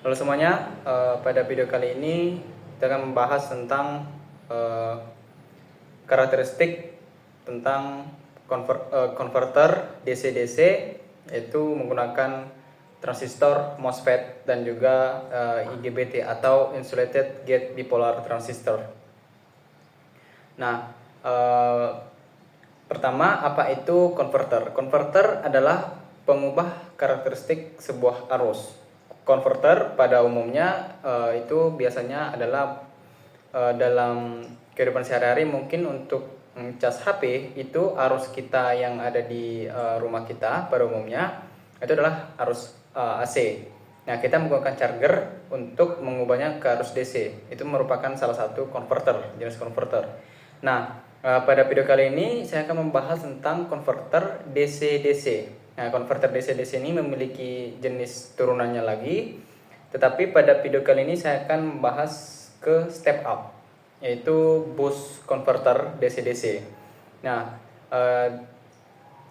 Halo semuanya, pada video kali ini kita akan membahas tentang karakteristik tentang konverter DC-DC, yaitu menggunakan transistor MOSFET dan juga IGBT atau Insulated Gate Bipolar Transistor. Nah, pertama, apa itu konverter? Konverter adalah pengubah karakteristik sebuah arus. Konverter pada umumnya itu biasanya adalah dalam kehidupan sehari-hari, mungkin untuk cas HP itu arus kita yang ada di rumah kita pada umumnya itu adalah arus AC. Nah, kita menggunakan charger untuk mengubahnya ke arus DC. Itu merupakan salah satu konverter, jenis konverter. Nah, pada video kali ini saya akan membahas tentang konverter DC-DC. Nah, konverter DC-DC ini memiliki jenis turunannya lagi, tetapi pada video kali ini saya akan membahas ke step up, yaitu boost converter DC-DC. Nah,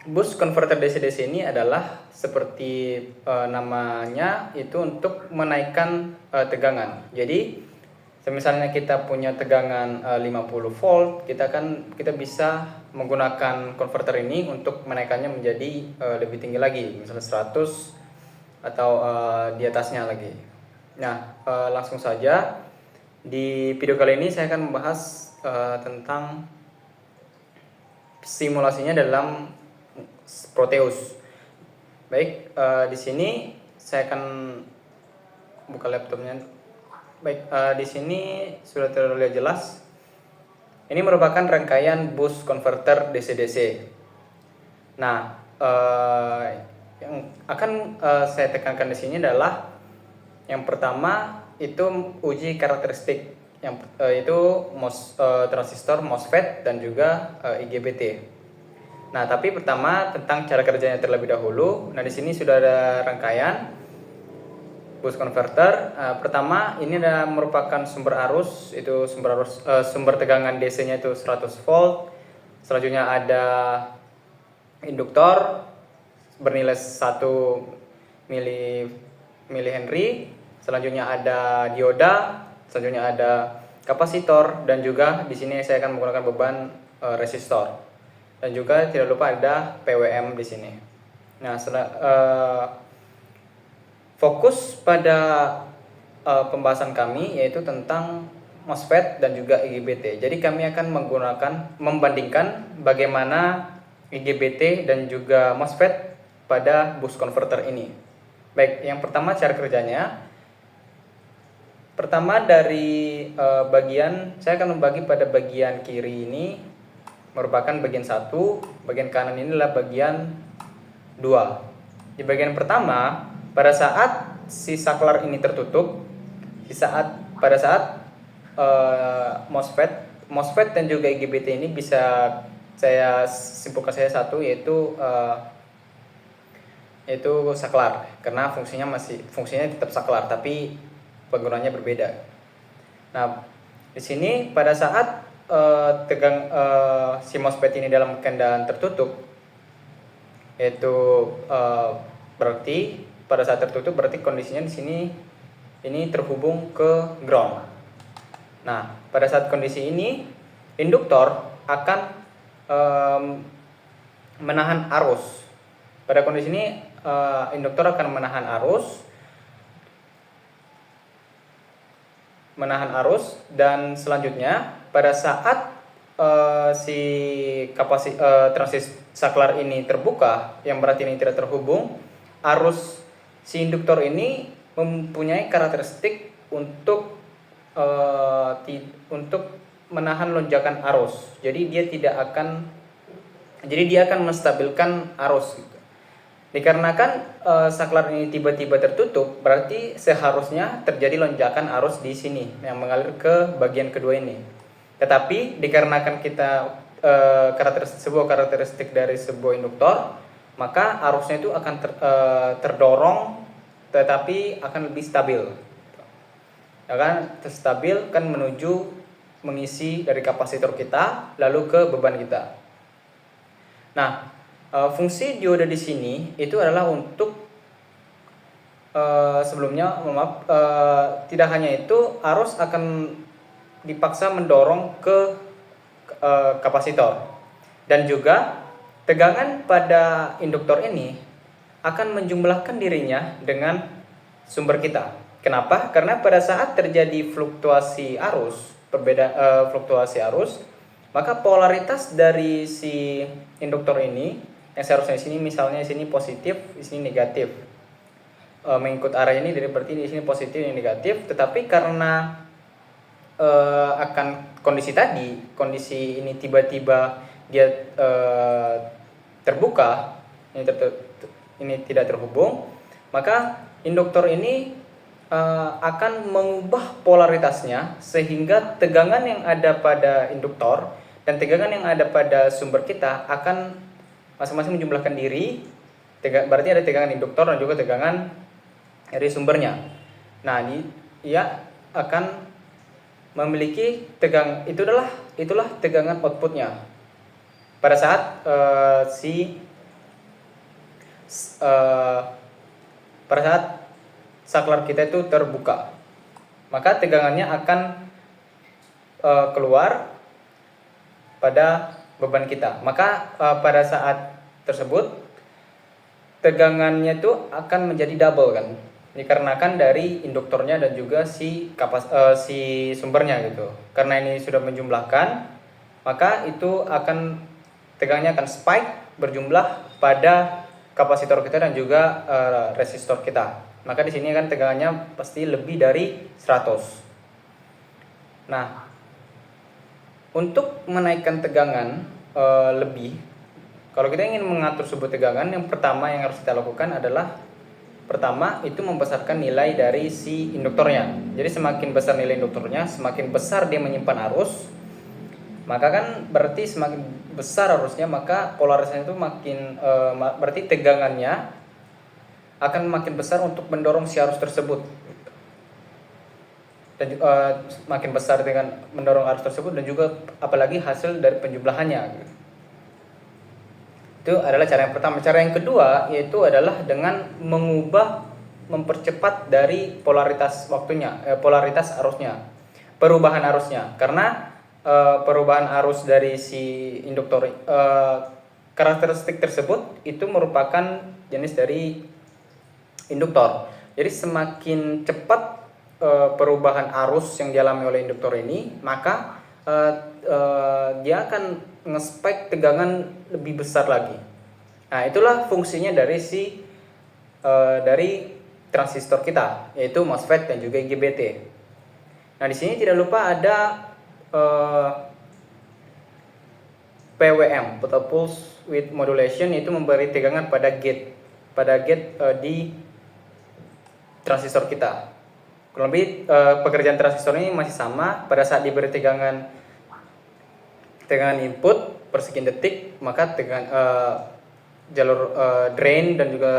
boost converter DC-DC ini adalah seperti namanya itu untuk menaikkan tegangan. Jadi, misalnya kita punya tegangan 50 volt, kita bisa menggunakan konverter ini untuk menaikkannya menjadi lebih tinggi lagi, misalnya 100 atau di atasnya lagi. Nah, langsung saja di video kali ini saya akan membahas tentang simulasinya dalam Proteus. Baik, di sini saya akan buka laptopnya. Baik, di sini sudah terlihat jelas. Ini merupakan rangkaian boost converter DC-DC. Nah, yang akan saya tekankan di sini adalah yang pertama itu uji karakteristik, yang itu transistor MOSFET dan juga IGBT. Nah, tapi pertama tentang cara kerjanya terlebih dahulu. Nah, di sini sudah ada rangkaian boost converter. Pertama, ini adalah merupakan sumber arus, itu sumber tegangan DC-nya itu 100 volt. Selanjutnya ada induktor bernilai 1 mili-henry. Selanjutnya ada dioda, selanjutnya ada kapasitor, dan juga di sini saya akan menggunakan beban resistor. Dan juga tidak lupa ada PWM di sini. Nah, fokus pada pembahasan kami yaitu tentang MOSFET dan juga IGBT. Jadi kami akan membandingkan bagaimana IGBT dan juga MOSFET pada boost converter ini. Baik, yang pertama cara kerjanya. Pertama dari saya akan membagi pada bagian kiri ini merupakan bagian 1, bagian kanan ini adalah bagian 2. Di bagian pertama, pada saat si saklar ini tertutup, pada saat MOSFET dan juga IGBT ini bisa saya simpulkan saja satu, yaitu saklar, karena fungsinya tetap saklar tapi penggunaannya berbeda. Nah, di sini pada saat si MOSFET ini dalam keadaan tertutup, yaitu berarti pada saat tertutup berarti kondisinya di sini ini terhubung ke ground. Nah, pada saat kondisi ini induktor akan menahan arus. Pada kondisi ini induktor akan menahan arus dan selanjutnya pada saat si transistor saklar ini terbuka, yang berarti ini tidak terhubung, arus si induktor ini mempunyai karakteristik untuk menahan lonjakan arus. Jadi dia akan menstabilkan arus gitu. Dikarenakan saklar ini tiba-tiba tertutup, berarti seharusnya terjadi lonjakan arus di sini yang mengalir ke bagian kedua ini. Tetapi dikarenakan sebuah karakteristik dari sebuah induktor, maka arusnya itu akan terdorong tetapi akan lebih stabil. Stabil kan mengisi dari kapasitor kita lalu ke beban kita. Nah, fungsi dioda di sini itu adalah untuk sebelumnya, maaf, tidak hanya itu, arus akan dipaksa mendorong ke kapasitor, dan juga tegangan pada induktor ini akan menjumlahkan dirinya dengan sumber kita. Kenapa? Karena pada saat terjadi fluktuasi arus, fluktuasi arus, maka polaritas dari si induktor ini yang seharusnya di sini, misalnya di sini positif, di sini negatif, mengikut arah ini, jadi berarti di sini positif, ini negatif. Tetapi karena akan kondisi tadi, kondisi ini tiba-tiba dia terbuka, ini tidak terhubung, maka induktor ini akan mengubah polaritasnya sehingga tegangan yang ada pada induktor dan tegangan yang ada pada sumber kita akan masing-masing menjumlahkan diri. Berarti ada tegangan induktor dan juga tegangan dari sumbernya. Nah, ia akan memiliki itulah tegangan outputnya pada saat pada saat saklar kita itu terbuka, maka tegangannya akan keluar pada beban kita. Maka pada saat tersebut tegangannya itu akan menjadi double kan, dikarenakan dari induktornya dan juga si sumbernya gitu. Karena ini sudah menjumlahkan, maka itu tegangannya akan spike berjumlah pada kapasitor kita dan juga resistor kita. Maka di sini kan tegangannya pasti lebih dari 100. Nah, untuk menaikkan tegangan lebih, kalau kita ingin mengatur sebuah tegangan, yang pertama yang harus kita lakukan adalah pertama itu membesarkan nilai dari si induktornya. Jadi semakin besar nilai induktornya, semakin besar dia menyimpan arus. Maka kan berarti semakin besar arusnya, maka polarisasinya itu berarti tegangannya akan makin besar untuk mendorong si arus tersebut. Dan makin besar dengan mendorong arus tersebut, dan juga apalagi hasil dari penjumlahannya gitu. Itu adalah cara yang pertama. Cara yang kedua yaitu adalah dengan mempercepat dari polaritas polaritas arusnya, perubahan arusnya. Karena perubahan arus dari si induktor, karakteristik tersebut itu merupakan jenis dari induktor. Jadi semakin cepat perubahan arus yang dialami oleh induktor ini, maka dia akan nge-spike tegangan lebih besar lagi. Nah, itulah fungsinya dari dari transistor kita, yaitu MOSFET dan juga IGBT. Nah, di sini tidak lupa ada PWM, Pulse Width Modulation, yaitu memberi tegangan pada gate di transistor kita. Kurang lebih pekerjaan transistor ini masih sama. Pada saat diberi tegangan input per sekian detik, maka jalur drain dan juga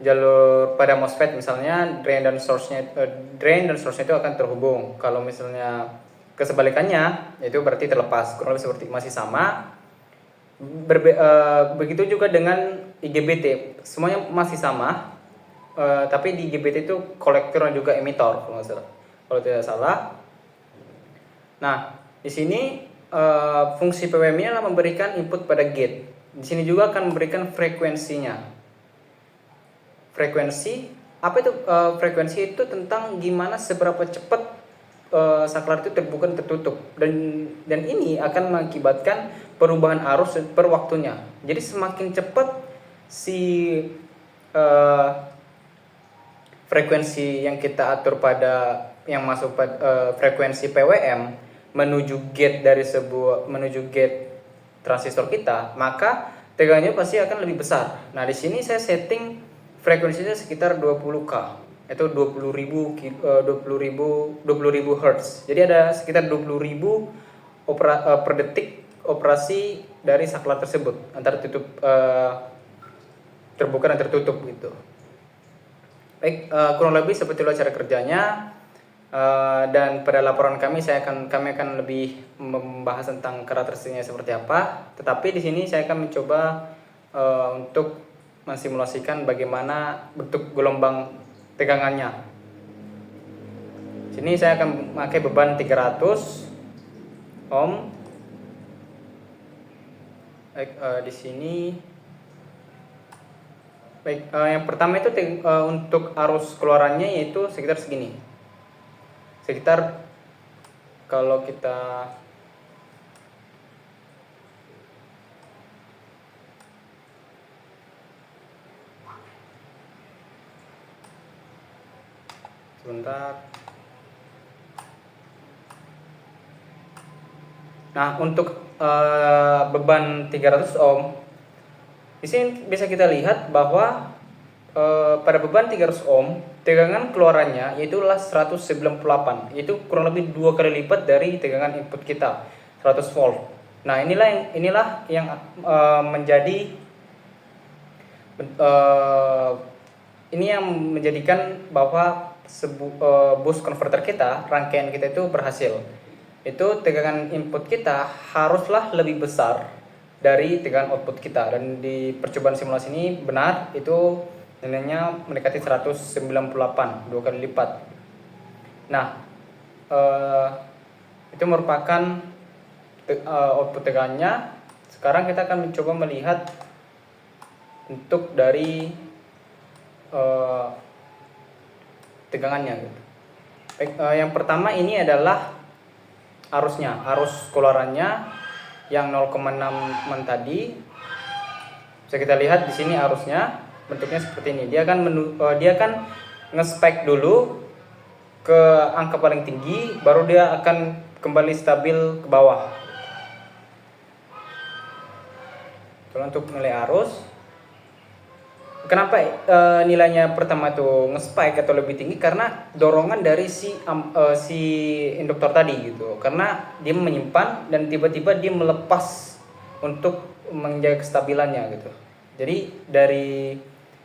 jalur pada MOSFET misalnya drain dan source-nya itu akan terhubung. Kalau misalnya kesebalikannya, itu berarti terlepas. Kurang lebih seperti masih sama. Begitu juga dengan IGBT, semuanya masih sama. Tapi di IGBT itu kolektor dan juga emitor kalau tidak salah. Nah, di sini fungsi PWM ini adalah memberikan input pada gate. Di sini juga akan memberikan frekuensinya. Frekuensi apa itu? Frekuensi itu tentang gimana seberapa cepat saklar itu terbuka dan tertutup, dan ini akan mengakibatkan perubahan arus per waktunya. Jadi semakin cepat si frekuensi yang kita atur yang masuk pada frekuensi PWM menuju gate transistor kita, maka tegangannya pasti akan lebih besar. Nah, di sini saya setting frekuensinya sekitar 20K, itu 20.000 Hz. Jadi ada sekitar 20.000 per detik operasi dari saklar tersebut, antara terbuka dan tertutup gitu. Baik, kurang lebih seperti itu cara kerjanya. Dan pada laporan kami akan lebih membahas tentang karakteristiknya seperti apa. Tetapi di sini saya akan mencoba untuk mensimulasikan bagaimana bentuk gelombang tegangannya. Sini saya akan memakai beban 300 ohm. Baik, di sini baik, yang pertama itu untuk arus keluarannya yaitu sekitar segini. Sekitar kalau kita sebentar. Nah, untuk beban 300 ohm di sini bisa kita lihat bahwa pada beban 300 ohm tegangan keluarannya yaitu 198, yaitu kurang lebih 2 kali lipat dari tegangan input kita 100 volt. Nah, inilah yang menjadi ini yang menjadikan bahwa boost converter kita, rangkaian kita itu berhasil. Itu tegangan input kita haruslah lebih besar dari tegangan output kita, dan di percobaan simulasi ini benar itu nilainya mendekati 198, 2 kali lipat. Nah, itu merupakan output tegangannya. Sekarang kita akan mencoba melihat untuk dari tegangannya gitu. Baik, yang pertama ini adalah arusnya, arus keluarannya yang 0,6 tadi. Bisa kita lihat di sini arusnya bentuknya seperti ini. Dia akan nge-spike dulu ke angka paling tinggi, baru dia akan kembali stabil ke bawah. Kalau untuk nilai arus, kenapa nilainya pertama tuh nge-spike atau lebih tinggi? Karena dorongan dari si induktor tadi gitu. Karena dia menyimpan dan tiba-tiba dia melepas untuk menjaga kestabilannya gitu. Jadi dari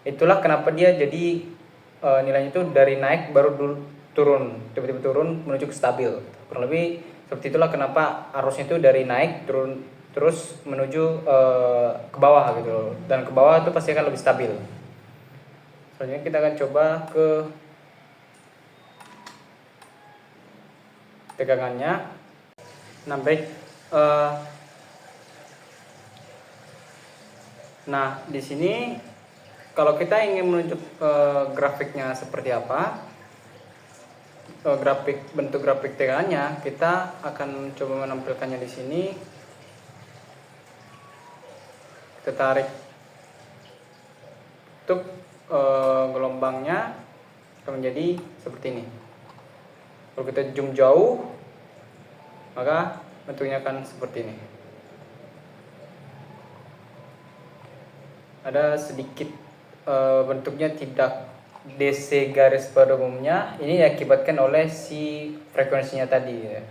itulah kenapa dia jadi nilainya itu dari naik baru turun, tiba-tiba turun menuju ke stabil. Kurang lebih seperti itulah kenapa arusnya itu dari naik turun terus menuju ke bawah gitu. Dan ke bawah itu pasti akan lebih stabil. Selanjutnya kita akan coba ke tegangannya. Nah, baik. Nah, di sini kalau kita ingin menunjuk grafiknya seperti apa, bentuk grafik tegangannya, kita akan coba menampilkannya di sini. Kita tarik untuk gelombangnya akan menjadi seperti ini. Kalau kita zoom jauh, maka bentuknya akan seperti ini. Ada sedikit bentuknya tidak DC garis pada umumnya. Ini diakibatkan oleh si frekuensinya tadi ya.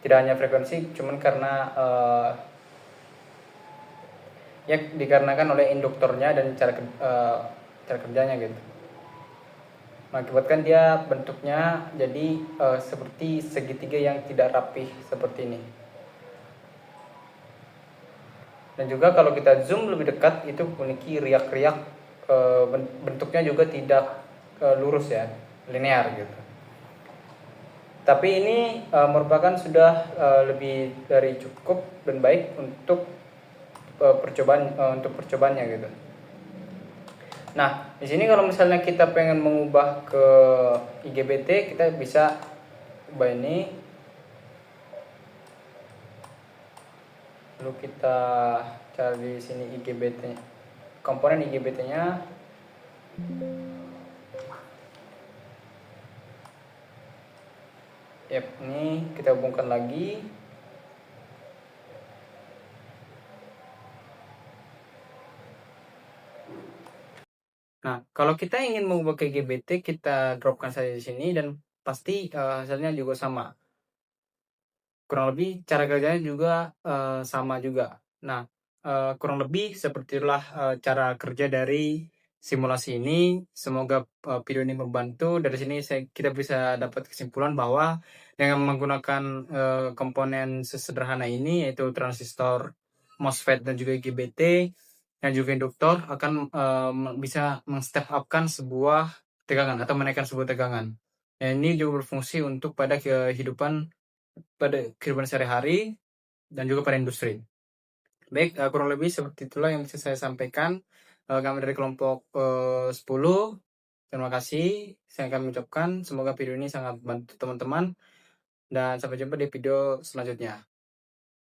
Tidak hanya frekuensi, cuman karena ya dikarenakan oleh induktornya dan cara kerjanya gitu. Mengakibatkan dia bentuknya jadi seperti segitiga yang tidak rapih seperti ini. Dan juga kalau kita zoom lebih dekat itu memiliki riak-riak, bentuknya juga tidak lurus ya, linear gitu. Tapi ini merupakan sudah lebih dari cukup dan baik untuk percobaannya gitu. Nah, di sini kalau misalnya kita pengen mengubah ke IGBT, kita bisa ubah ini. Lalu kita cari di sini IGBT, komponen IGBT-nya. Yap, ini kita hubungkan lagi. Nah, kalau kita ingin mengubah ke IGBT, kita dropkan saja di sini dan pasti hasilnya juga sama. Kurang lebih cara kerjanya juga sama juga. Nah, kurang lebih seperti itulah cara kerja dari simulasi ini. Semoga video ini membantu. Dari sini kita bisa dapat kesimpulan bahwa dengan menggunakan komponen sesederhana ini, yaitu transistor, MOSFET dan juga IGBT, dan juga induktor akan bisa meng-step up-kan sebuah tegangan atau menaikkan sebuah tegangan. Ini juga berfungsi untuk pada kehidupan sehari-hari dan juga pada industri. Baik, kurang lebih seperti itulah yang bisa saya sampaikan. Kami dari kelompok 10, terima kasih saya akan mengucapkan. Semoga video ini sangat membantu teman-teman dan sampai jumpa di video selanjutnya.